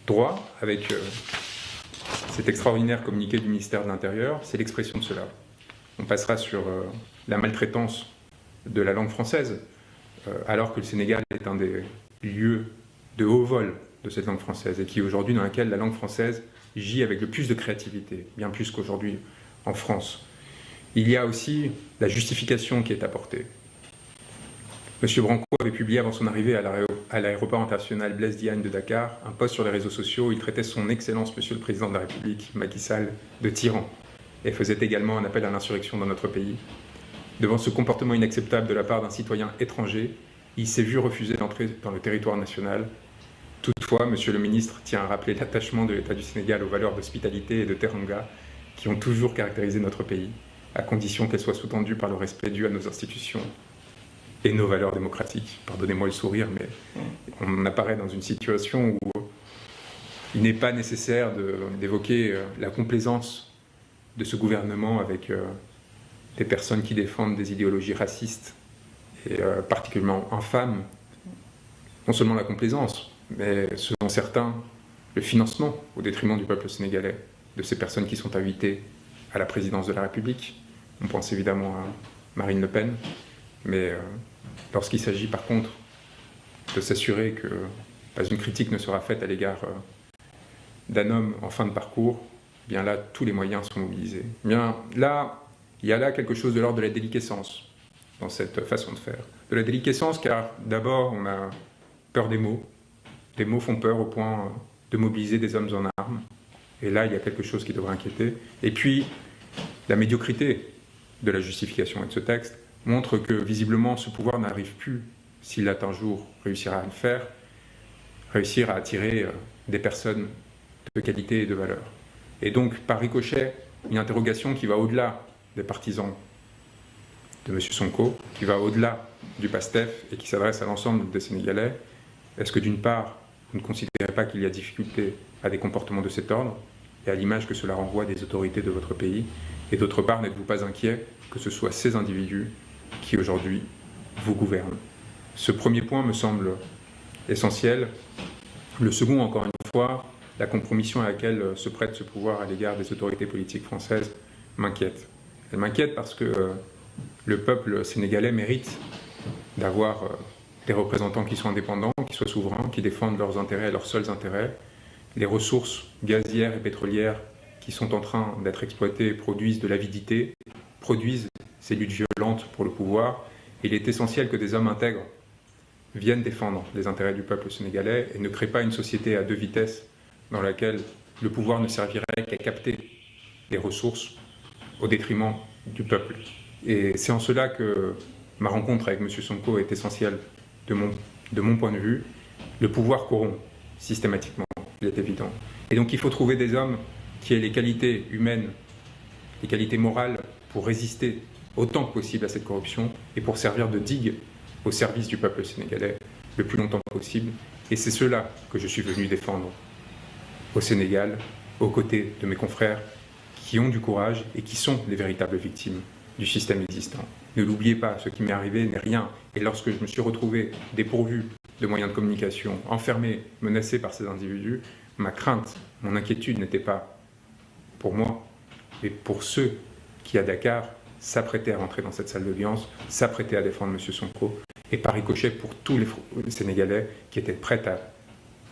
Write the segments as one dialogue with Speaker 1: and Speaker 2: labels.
Speaker 1: droit, avec cet extraordinaire communiqué du ministère de l'Intérieur, c'est l'expression de cela. On passera sur la maltraitance de la langue française, alors que le Sénégal est un des lieux de haut vol de cette langue française, et qui aujourd'hui dans laquelle la langue française gît avec le plus de créativité, bien plus qu'aujourd'hui en France. Il y a aussi la justification qui est apportée. M. Branco avait publié avant son arrivée à l'aéroport international Blaise Diagne de Dakar un post sur les réseaux sociaux où il traitait son Excellence Monsieur le Président de la République, Macky Sall, de tyran, et faisait également un appel à l'insurrection dans notre pays. Devant ce comportement inacceptable de la part d'un citoyen étranger, il s'est vu refuser d'entrer dans le territoire national. Toutefois, Monsieur le ministre tient à rappeler l'attachement de l'État du Sénégal aux valeurs d'hospitalité et de teranga qui ont toujours caractérisé notre pays, à condition qu'elles soient sous-tendues par le respect dû à nos institutions et nos valeurs démocratiques. Pardonnez-moi le sourire, mais on apparaît dans une situation où il n'est pas nécessaire d'évoquer la complaisance de ce gouvernement avec des personnes qui défendent des idéologies racistes et particulièrement infâmes. Non seulement la complaisance, mais selon certains, le financement au détriment du peuple sénégalais, de ces personnes qui sont invitées à la présidence de la République. On pense évidemment à Marine Le Pen, mais lorsqu'il s'agit par contre de s'assurer que pas une critique ne sera faite à l'égard d'un homme en fin de parcours, bien là, tous les moyens sont mobilisés. Bien là, il y a là quelque chose de l'ordre de la déliquescence dans cette façon de faire. De la déliquescence car d'abord, on a peur des mots. Les mots font peur au point de mobiliser des hommes en armes. Et là, il y a quelque chose qui devrait inquiéter. Et puis, la médiocrité de la justification et de ce texte montre que, visiblement, ce pouvoir n'arrive plus, s'il a un jour réussira à le faire, réussir à attirer des personnes de qualité et de valeur. Et donc, par ricochet, une interrogation qui va au-delà des partisans de M. Sonko, qui va au-delà du PASTEF et qui s'adresse à l'ensemble des Sénégalais. Est-ce que, d'une part, vous ne considérez pas qu'il y a difficulté à des comportements de cet ordre et à l'image que cela renvoie des autorités de votre pays? Et d'autre part, n'êtes-vous pas inquiet que ce soit ces individus qui aujourd'hui vous gouvernent? Ce premier point me semble essentiel. Le second, encore une fois, la compromission à laquelle se prête ce pouvoir à l'égard des autorités politiques françaises m'inquiète. Elle m'inquiète parce que le peuple sénégalais mérite d'avoir des représentants qui sont indépendants, qui soient souverains, qui défendent leurs intérêts, leurs seuls intérêts. Les ressources gazières et pétrolières qui sont en train d'être exploitées produisent de l'avidité, produisent ces luttes violentes pour le pouvoir. Il est essentiel que des hommes intègres viennent défendre les intérêts du peuple sénégalais et ne créent pas une société à deux vitesses dans laquelle le pouvoir ne servirait qu'à capter les ressources au détriment du peuple. Et c'est en cela que ma rencontre avec M. Sonko est essentielle de mon point de vue. Le pouvoir corrompt systématiquement, il est évident. Et donc il faut trouver des hommes qui aient les qualités humaines, les qualités morales pour résister autant que possible à cette corruption et pour servir de digue au service du peuple sénégalais le plus longtemps possible. Et c'est cela que je suis venu défendre au Sénégal, aux côtés de mes confrères qui ont du courage et qui sont les véritables victimes du système existant. Ne l'oubliez pas, ce qui m'est arrivé n'est rien. Et lorsque je me suis retrouvé dépourvu de moyens de communication, enfermé, menacé par ces individus, ma crainte, mon inquiétude n'était pas pour moi, mais pour ceux qui, à Dakar, s'apprêtaient à rentrer dans cette salle d'audience, s'apprêtaient à défendre M. Sonko, et par ricochet pour tous les Sénégalais qui étaient prêts à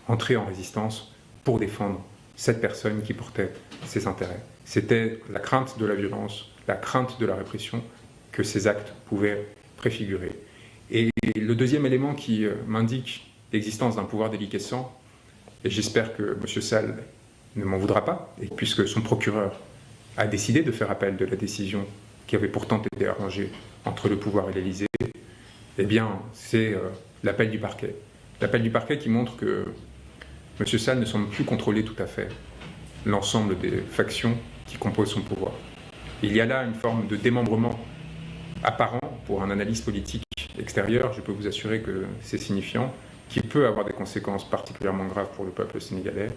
Speaker 1: entrer en résistance pour défendre cette personne qui portait ses intérêts. C'était la crainte de la violence, la crainte de la répression que ces actes pouvaient préfigurer. Et le deuxième élément qui m'indique l'existence d'un pouvoir déliquescent, et j'espère que M. Sall ne m'en voudra pas, et puisque son procureur a décidé de faire appel de la décision qui avait pourtant été arrangée entre le pouvoir et l'Élysée, eh bien, c'est l'appel du parquet. L'appel du parquet qui montre que M. Sall ne semble plus contrôler tout à fait l'ensemble des factions qui composent son pouvoir. Il y a là une forme de démembrement apparent pour un analyste politique extérieur. Je peux vous assurer que c'est signifiant, qui peut avoir des conséquences particulièrement graves pour le peuple sénégalais.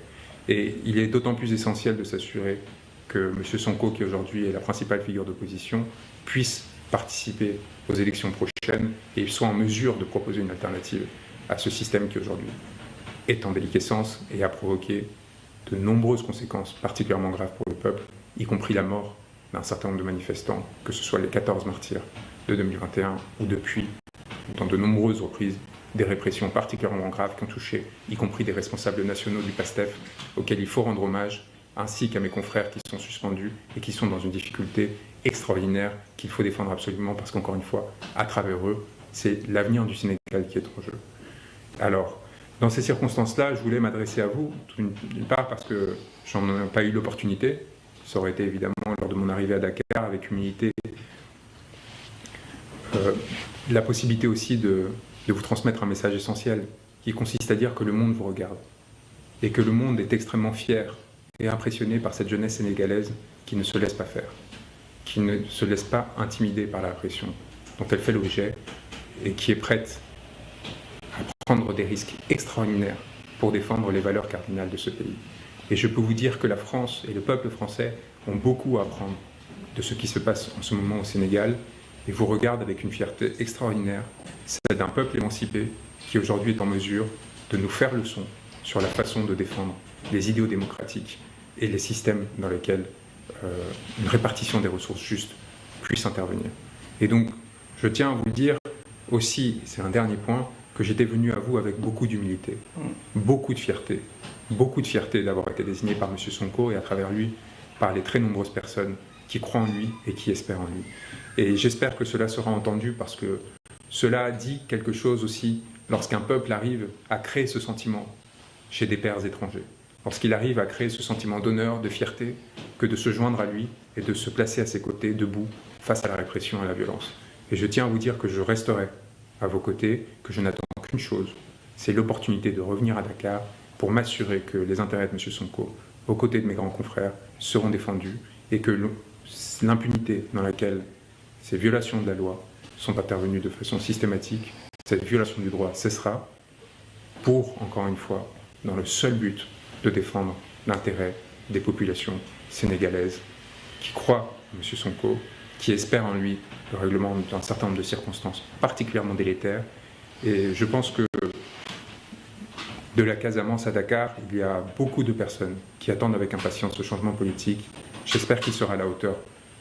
Speaker 1: Et il est d'autant plus essentiel de s'assurer que M. Sonko, qui aujourd'hui est la principale figure d'opposition, puisse participer aux élections prochaines et soit en mesure de proposer une alternative à ce système qui aujourd'hui est en déliquescence et a provoqué de nombreuses conséquences particulièrement graves pour le peuple, y compris la mort d'un certain nombre de manifestants, que ce soit les 14 martyrs de 2021 ou depuis, dans de nombreuses reprises, des répressions particulièrement graves qui ont touché, y compris des responsables nationaux du PASTEF, auxquels il faut rendre hommage, ainsi qu'à mes confrères qui sont suspendus et qui sont dans une difficulté extraordinaire qu'il faut défendre absolument parce qu'encore une fois, à travers eux, c'est l'avenir du Sénégal qui est en jeu. Alors, dans ces circonstances-là, je voulais m'adresser à vous, d'une part parce que j'en ai pas eu l'opportunité, ça aurait été évidemment lors de mon arrivée à Dakar avec humilité, la possibilité aussi de vous transmettre un message essentiel qui consiste à dire que le monde vous regarde et que le monde est extrêmement fier et impressionné par cette jeunesse sénégalaise qui ne se laisse pas faire, qui ne se laisse pas intimider par la répression dont elle fait l'objet et qui est prête à prendre des risques extraordinaires pour défendre les valeurs cardinales de ce pays. Et je peux vous dire que la France et le peuple français ont beaucoup à apprendre de ce qui se passe en ce moment au Sénégal et vous regardent avec une fierté extraordinaire, celle d'un peuple émancipé qui aujourd'hui est en mesure de nous faire leçon sur la façon de défendre les idéaux démocratiques et les systèmes dans lesquels une répartition des ressources justes puisse intervenir. Et donc, je tiens à vous le dire aussi, c'est un dernier point, que j'étais venu à vous avec beaucoup d'humilité, beaucoup de fierté d'avoir été désigné par M. Sonko et à travers lui par les très nombreuses personnes qui croient en lui et qui espèrent en lui. Et j'espère que cela sera entendu parce que cela dit quelque chose aussi lorsqu'un peuple arrive à créer ce sentiment chez des pairs étrangers, lorsqu'il arrive à créer ce sentiment d'honneur, de fierté, que de se joindre à lui et de se placer à ses côtés, debout, face à la répression et à la violence. Et je tiens à vous dire que je resterai à vos côtés, que je n'attends qu'une chose, c'est l'opportunité de revenir à Dakar pour m'assurer que les intérêts de M. Sonko, aux côtés de mes grands confrères, seront défendus et que l'impunité dans laquelle ces violations de la loi sont intervenues de façon systématique, cette violation du droit cessera pour, encore une fois, dans le seul but de défendre l'intérêt des populations sénégalaises qui croient en M. Sonko, qui espèrent en lui le règlement d'un certain nombre de circonstances particulièrement délétères. Et je pense que de la Casamance à Dakar, il y a beaucoup de personnes qui attendent avec impatience ce changement politique. J'espère qu'il sera à la hauteur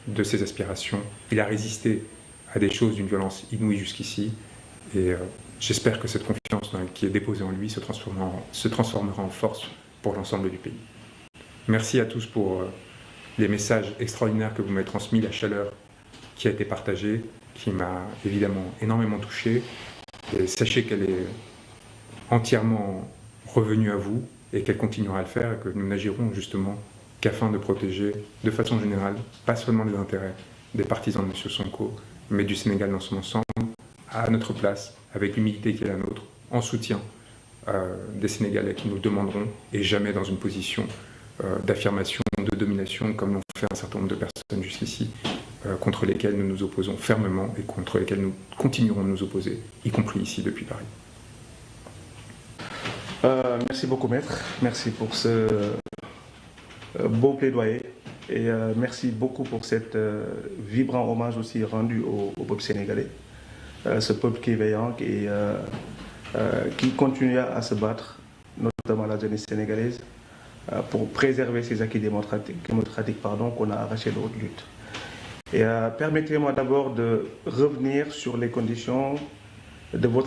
Speaker 1: de ses aspirations. Il a résisté à des choses d'une violence inouïe jusqu'ici. Et j'espère que cette confiance qui est déposée en lui se transformera en force pour l'ensemble du pays. Merci à tous pour les messages extraordinaires que vous m'avez transmis, la chaleur qui a été partagée, qui m'a évidemment énormément touché. Et sachez qu'elle est entièrement revenue à vous et qu'elle continuera à le faire et que nous n'agirons justement qu'afin de protéger de façon générale, pas seulement les intérêts des partisans de M. Sonko, mais du Sénégal dans son ensemble, à notre place, avec l'humilité qui est la nôtre, en soutien des Sénégalais qui nous le demanderont et jamais dans une position d'affirmation, de domination, comme l'ont fait un certain nombre de personnes jusqu'ici, contre lesquelles nous nous opposons fermement et contre lesquelles nous continuerons de nous opposer, y compris ici depuis Paris.
Speaker 2: Merci beaucoup, Maître. Merci pour ce beau plaidoyer et merci beaucoup pour cet vibrant hommage aussi rendu au peuple sénégalais, ce peuple qui est veillant et qui continue à se battre, notamment la jeunesse sénégalaise, pour préserver ces acquis démocratiques qu'on a arrachés de haute lutte. Et permettez-moi d'abord de revenir sur les conditions de votre